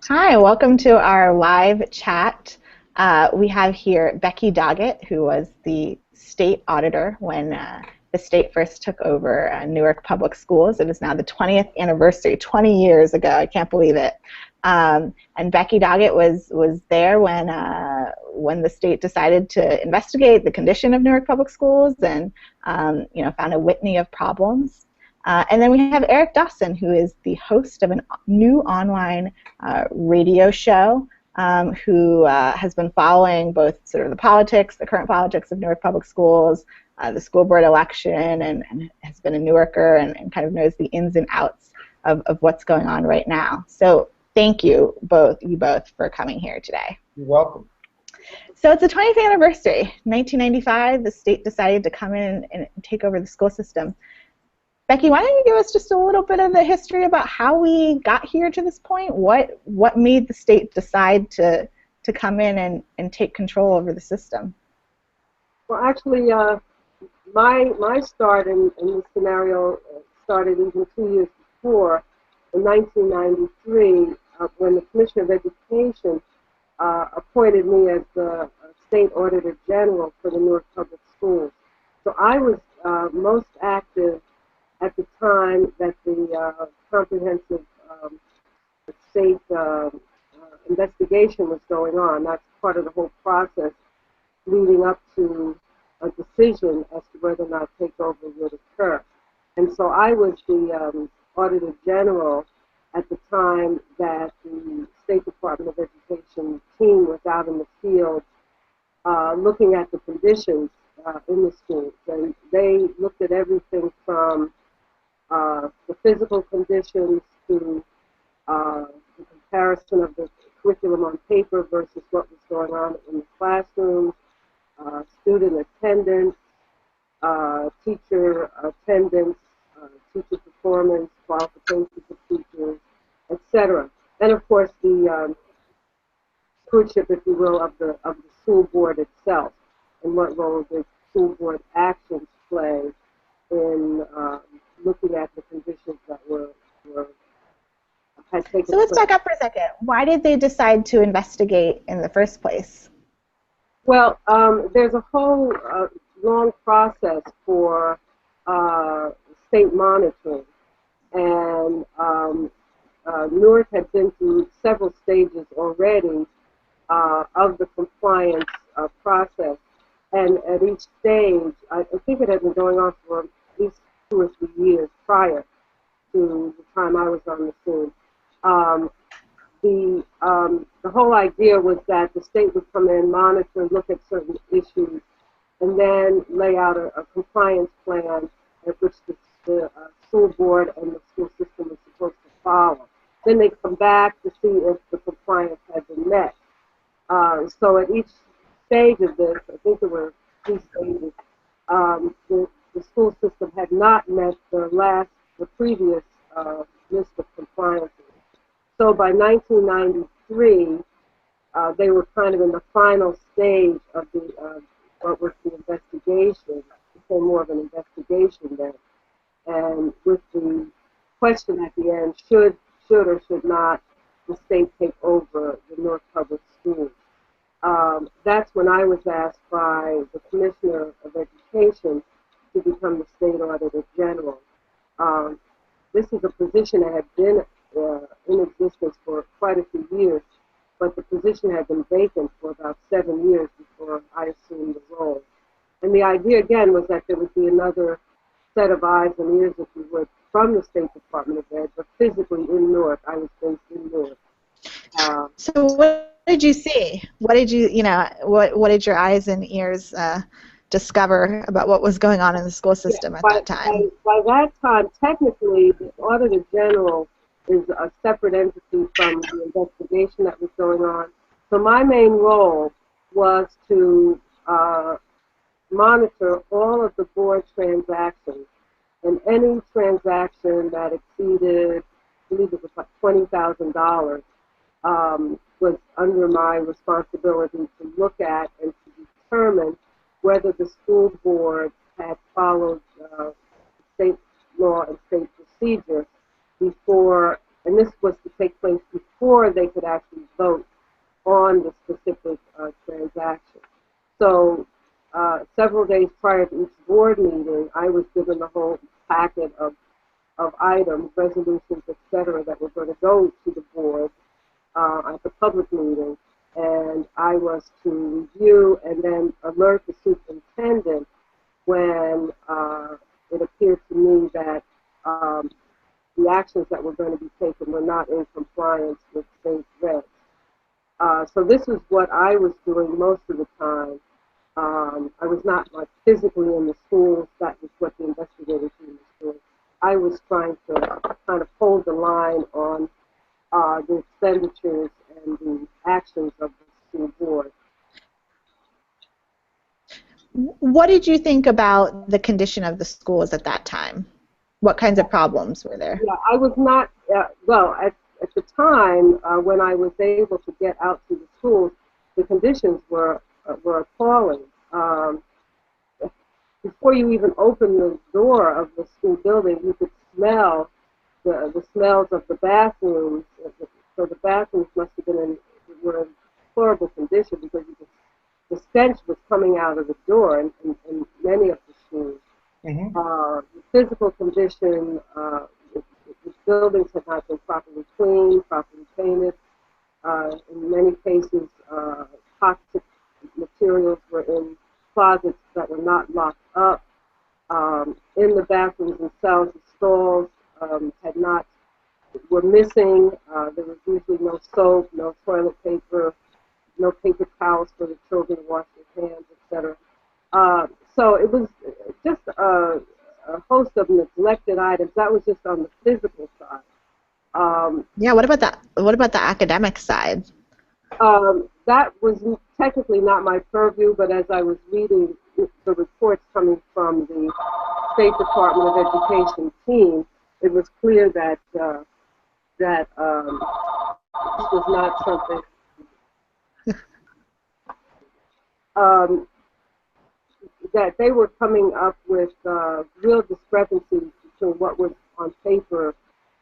Hi, welcome to our live chat. We have here Becky Doggett, who was the state auditor when the state first took over Newark Public Schools. It is now the 20th anniversary, 20 years ago. I can't believe it. And Becky Doggett was there when the state decided to investigate the condition of Newark Public Schools and found a litany of problems. And then we have Eric Dawson, who is the host of a new online radio show, who has been following both sort of the current politics of Newark Public Schools, the school board election, and has been a Newarker and kind of knows the ins and outs of what's going on right now. So thank you both for coming here today. You're welcome. So it's the 20th anniversary. 1995, the state decided to come in and take over the school system. Becky, why don't you give us just a little bit of the history about how we got here to this point? What made the state decide to come in and take control over the system? Well, actually, my start in this scenario started even 2 years before, in 1993, when the Commissioner of Education appointed me as the State Auditor General for the Newark Public Schools. So I was most active at the time that the comprehensive state investigation was going on. That's part of the whole process leading up to a decision as to whether or not takeover would occur. And so I was the Auditor General at the time that the State Department of Education team was out in the field looking at the conditions in the schools. And they looked at everything from the physical conditions to the comparison of the curriculum on paper versus what was going on in the classrooms, student attendance, teacher attendance, teacher performance, qualifications of teachers, etc. And of course the stewardship, if you will, of the school board itself, and what role the school board actions play in looking at the conditions that had taken place. So let's back up for a second. Why did they decide to investigate in the first place? Well, there's a whole long process for state monitoring, and Newark had been through several stages already of the compliance process, and at each stage, I think it had been going on for at least 2 or 3 years prior to the time I was on the scene. The whole idea was that the state would come in, monitor, look at certain issues, and then lay out a compliance plan at which the school board and the school system was supposed to follow. Then they come back to see if the compliance had been met. So at each stage of this, I think there were 3 stages, the school system had not met the previous list of compliances. So by 1993, they were kind of in the final stage of what was the investigation. It became more of an investigation then. And with the question at the end, should or should not the state take over the Newark Public Schools? That's when I was asked by the Commissioner of Education to become the State Auditor General. This is a position that had been in existence for quite a few years, but the position had been vacant for about 7 years before I assumed the role. And the idea, again, was that there would be another set of eyes and ears, if you would, from the State Department of Ed, but physically in Newark. I was based in Newark. So what did you see? What did what did your eyes and ears discover about what was going on in the school system at that time? By that time, technically, the Auditor General is a separate entity from the investigation that was going on. So my main role was to monitor all of the board transactions, and any transaction that exceeded, I believe it was like $20,000, was under my responsibility to look at and to determine whether the school board had followed state law and state procedure before and this was to take place before they could actually vote on the specific transaction. So several days prior to each board meeting, I was given the whole packet of items, resolutions, etc., that were going to go to the board at the public meeting, and I was to review and then alert the superintendent when it appeared to me that the actions that were going to be taken were not in compliance with state regs. So this is what I was doing most of the time. I was not like physically in the schools. That was what the investigators did in the schools. I was trying to kind of hold the line on the expenditures and the actions of the school board. What did you think about the condition of the schools at that time? What kinds of problems were there? Yeah, I was not, well, at the time when I was able to get out to the schools, the conditions were appalling. Before you even opened the door of the school building, you could smell the smells of the bathrooms. So the bathrooms must have been were in horrible condition because the stench was coming out of the door in many of the schools. Mm-hmm. The physical condition, the buildings had not been properly cleaned, properly painted. In many cases, toxic materials were in closets that were not locked up. In the bathrooms themselves, the stalls were missing. There was usually no soap, no toilet paper, no paper towels for the children to wash their hands, etc. So it was just a host of neglected items. That was just on the physical side. Yeah. What about that? What about the academic side? That was technically not my purview, but as I was reading the reports coming from the State Department of Education team, it was clear that this was not something. That they were coming up with real discrepancies between what was on paper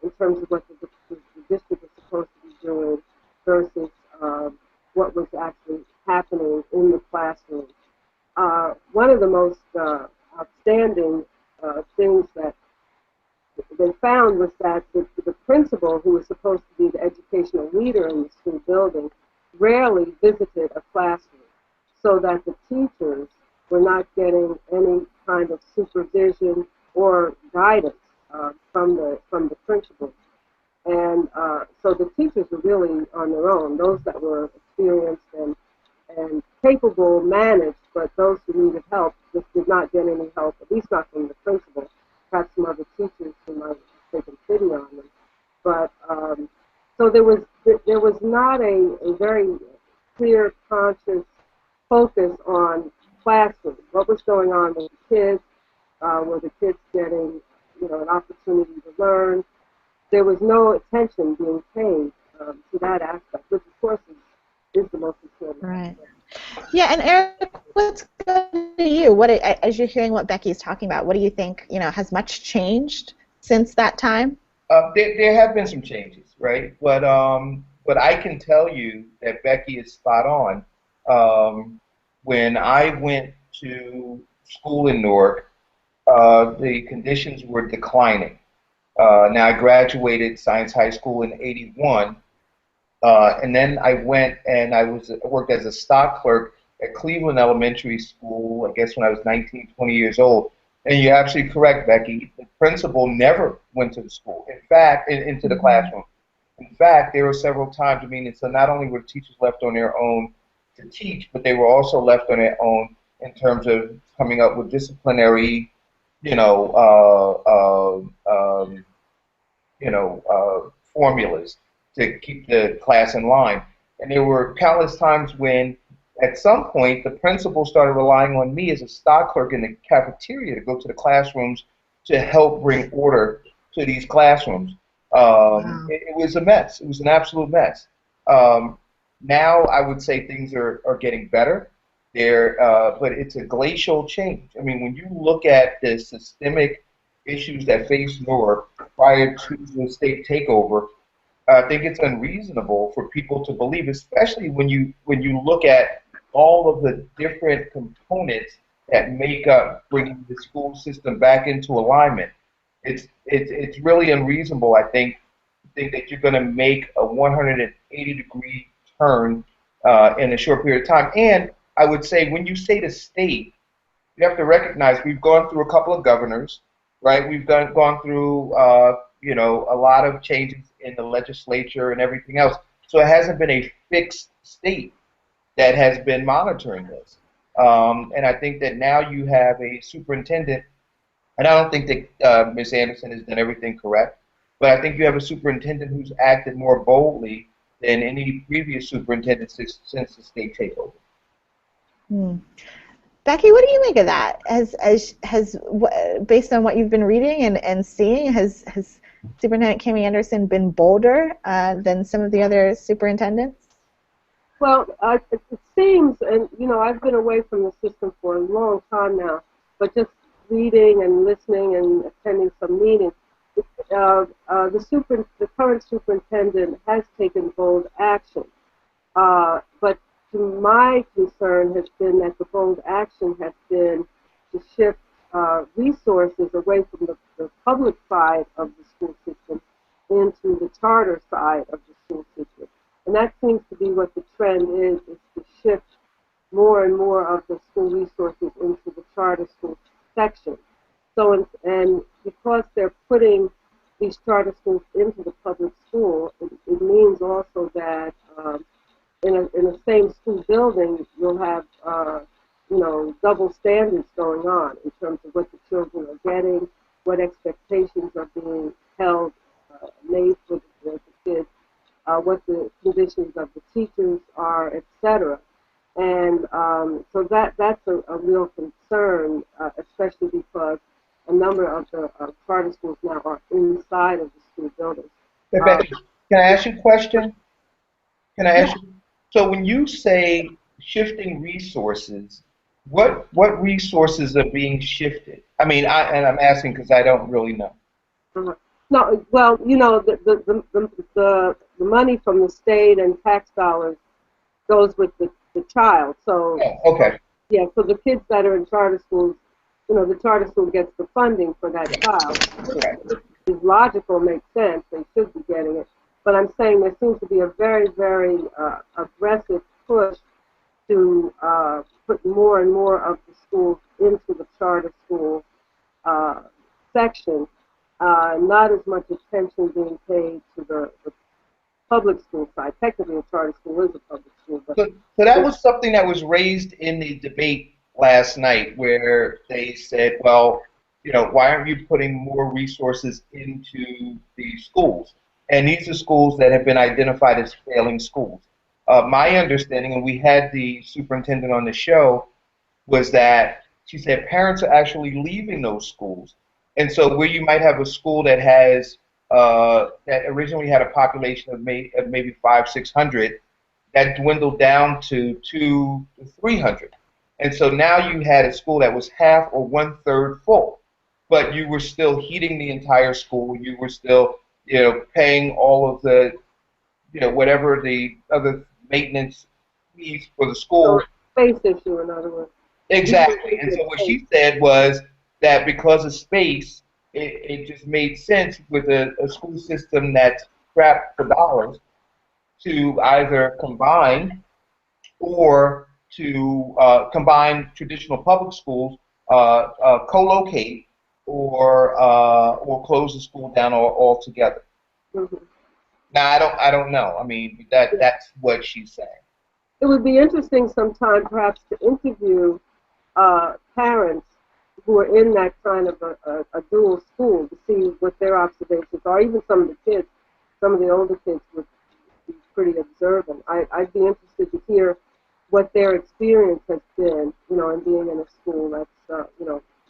in terms of what the district was supposed to be doing versus what was actually happening in the classroom. One of the most outstanding things that they found was that the principal, who was supposed to be the educational leader in the school building, rarely visited a classroom, so that the teachers were not getting any kind of supervision or guidance from the principal. And so the teachers were really on their own. Those that were experienced and capable managed, but those who needed help just did not get any help, at least not from the principal. Perhaps some other teachers who might have taken pity on them. But so there was not a very clear, conscious focus on classroom. What was going on with the kids? Were the kids getting, an opportunity to learn? There was no attention being paid to that aspect, which of course is the most important. Right. Yeah, and Eric, what's good to you? As you're hearing what Becky's talking about, what do you think? Has much changed since that time? There have been some changes, right? But I can tell you that Becky is spot on. When I went to school in Newark, the conditions were declining. Now, I graduated Science High School in '81, and then I went and I worked as a stock clerk at Cleveland Elementary School, I guess when I was 19, 20 years old. And you're absolutely correct, Becky. The principal never went to the school. In fact, into the classroom. In fact, there were several times, so not only were teachers left on their own to teach, but they were also left on their own in terms of coming up with disciplinary, formulas to keep the class in line. And there were countless times when, at some point, the principal started relying on me as a stock clerk in the cafeteria to go to the classrooms to help bring order to these classrooms. Wow. It was a mess. It was an absolute mess. Now I would say things are getting better. But it's a glacial change. When you look at the systemic issues that face Newark prior to the state takeover, I think it's unreasonable for people to believe, especially when you look at all of the different components that make up bringing the school system back into alignment. It's really unreasonable. I think that you're going to make a 180-degree turn in a short period of time. And I would say when you say the state, you have to recognize we've gone through a couple of governors, right? We've gone through a lot of changes in the legislature and everything else. So it hasn't been a fixed state that has been monitoring this. And I think that now you have a superintendent, and I don't think that Ms. Anderson has done everything correct, but I think you have a superintendent who's acted more boldly than any previous superintendent since the state takeover. Hmm. Becky, what do you make of that? Based on what you've been reading and seeing, has Superintendent Kimmy Anderson been bolder than some of the other superintendents? Well, it seems, and I've been away from the system for a long time now, but just reading and listening and attending some meetings, the current superintendent has taken bold action, but my concern has been that the bold action has been to shift resources away from the public side of the school system into the charter side of the school system. And that seems to be what the trend is to shift more and more of the school resources into the charter school section. So, and because they're putting these charter schools into the public school, it means also that in a same school building, you'll have double standards going on in terms of what the children are getting, what expectations are being held, made for the kids, what the conditions of the teachers are, etc. And so that's a real concern, especially because a number of the charter schools now are inside of the school buildings. Hey, Becky, can I ask you a question? Can I ask you? So when you say shifting resources, what resources are being shifted? I mean, I'm asking because I don't really know. No, well, the money from the state and tax dollars goes with the child. So okay. Yeah, so the kids that are in charter schools, the charter school gets the funding for that child. Okay. It's logical, makes sense. They should be getting it. But I'm saying there seems to be a very, very aggressive push to put more and more of the schools into the charter school section. Not as much attention being paid to the public school side. Technically, a charter school is a public school. But so that was something that was raised in the debate last night, where they said, well, why aren't you putting more resources into the schools? And these are schools that have been identified as failing schools. My understanding, and we had the superintendent on the show, was that she said parents are actually leaving those schools. And so where you might have a school that has that originally had a population of maybe 500-600, that dwindled down to 200 to 300. And so now you had a school that was half or 1/3 full, but you were still heating the entire school. You were still, paying all of the, whatever the other maintenance fees for the school. So space issue, in other words. Exactly. And so what she said was that because of space, it just made sense with a school system that's strapped for dollars to either combine or to combine traditional public schools, co-locate, or close the school down altogether. Mm-hmm. Now I don't know. I mean that's what she's saying. It would be interesting sometime, perhaps, to interview parents who are in that kind of a dual school to see what their observations are. Even some of the kids, some of the older kids would be pretty observant. I'd be interested to hear what their experience has been, in being in a school that's,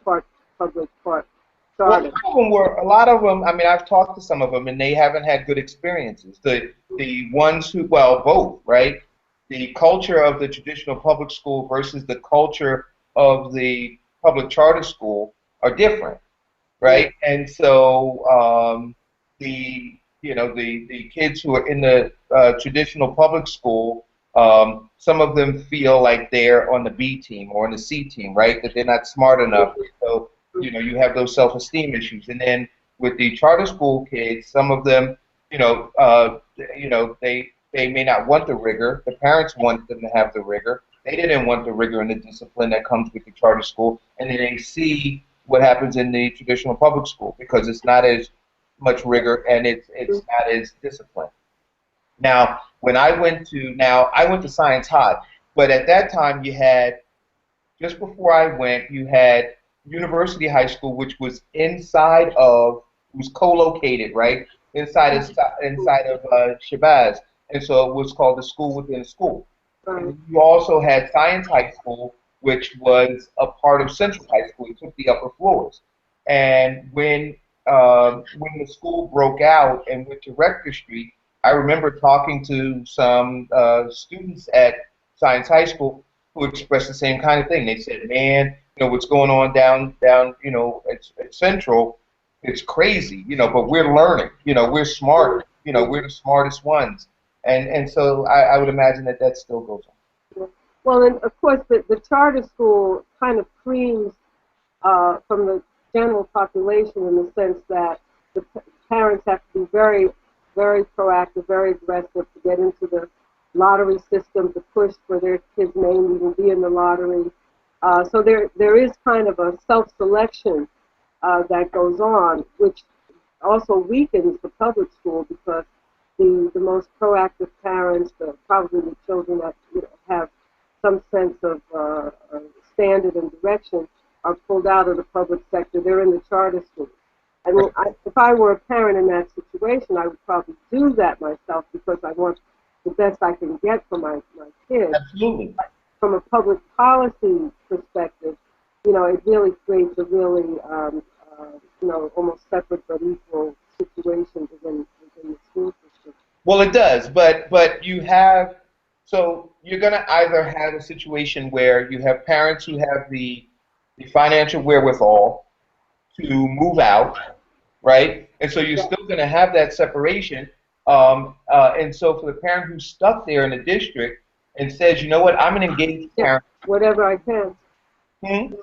part public, part charter. Well, a lot of them. I mean, I've talked to some of them, and they haven't had good experiences. The ones who, well, both, right? The culture of the traditional public school versus the culture of the public charter school are different, right? And so the kids who are in the traditional public school, some of them feel like they're on the B team or on the C team, right? That they're not smart enough. So, you have those self-esteem issues. And then with the charter school kids, some of them, they may not want the rigor. The parents want them to have the rigor. They didn't want the rigor and the discipline that comes with the charter school, and then they see what happens in the traditional public school because it's not as much rigor and it's not as disciplined. Now, I went to Science High, but at that time just before I went, you had University High School, which was was co-located, right, inside of Shabazz, and so it was called the school within a school. And you also had Science High School, which was a part of Central High School. It took the upper floors. And when the school broke out and went to Rector Street, I remember talking to some students at Science High School who expressed the same kind of thing. They said, "Man, what's going on down at Central, it's crazy, but we're learning, we're smart, we're the smartest ones." And so I would imagine that still goes on. Well, and of course, the charter school kind of creams from the general population in the sense that the parents have to be very, very proactive, very aggressive to get into the lottery system, to push for their kids' name even be in the lottery. So there is kind of a self-selection that goes on, which also weakens the public school because the most proactive parents, probably the children that have some sense of standard and direction, are pulled out of the public sector. They're in the charter school. I mean, if I were a parent in that situation, I would probably do that myself because I want the best I can get for my kids. Absolutely. From a public policy perspective, it really creates a really, almost separate but equal situation within the school system. Well, it does, but you're going to either have a situation where you have parents who have the financial wherewithal to move out, right? And so you're still going to have that separation. And so for the parent who's stuck there in the district and says, "You know what, I'm an engaged parent." Whatever I can. And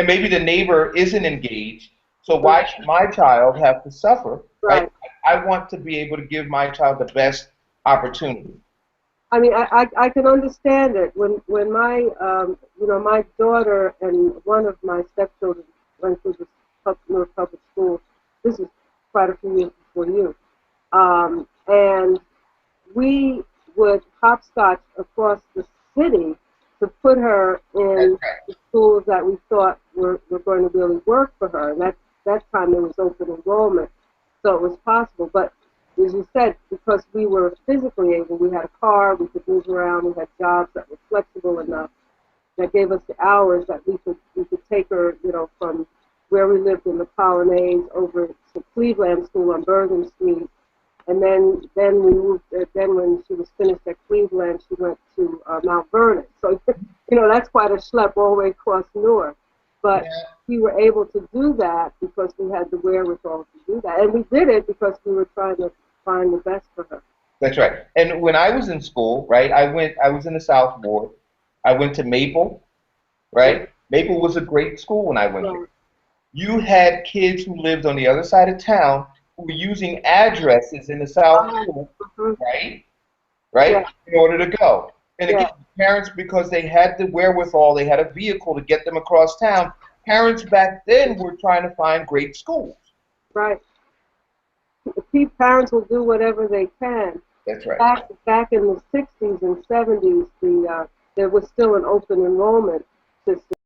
maybe the neighbor isn't engaged, so why should my child have to suffer? Right? I want to be able to give my child the best opportunity. I mean, I can understand it. When my my daughter and one of my stepchildren went through the Newark public school. This is quite a few years before you, and we would hopscotch across the city to put her in the schools that we thought were going to really work for her. And that time there was open enrollment, so it was possible. But as you said, because we were physically able, we had a car, we could move around, we had jobs that were flexible enough, that gave us the hours that we could take her, from where we lived in the Colonnades over to Cleveland School on Bergen Street. And then we moved. Then when she was finished at Cleveland, she went to Mount Vernon. So that's quite a schlep all the way across Newark. But we were able to do that because we had the wherewithal to do that, and we did it because we were trying to find the best for her. That's right. And when I was in school, right, I was in the South Ward. I went to Maple, right? Maple was a great school when I went there. You had kids who lived on the other side of town who were using addresses in the South Ward, right? Right? In order to go. And again, parents, because they had the wherewithal, they had a vehicle to get them across town, parents back then were trying to find great schools. Right. Parents will do whatever they can. That's right. Back in the 60s and 70s, there was still an open enrollment system.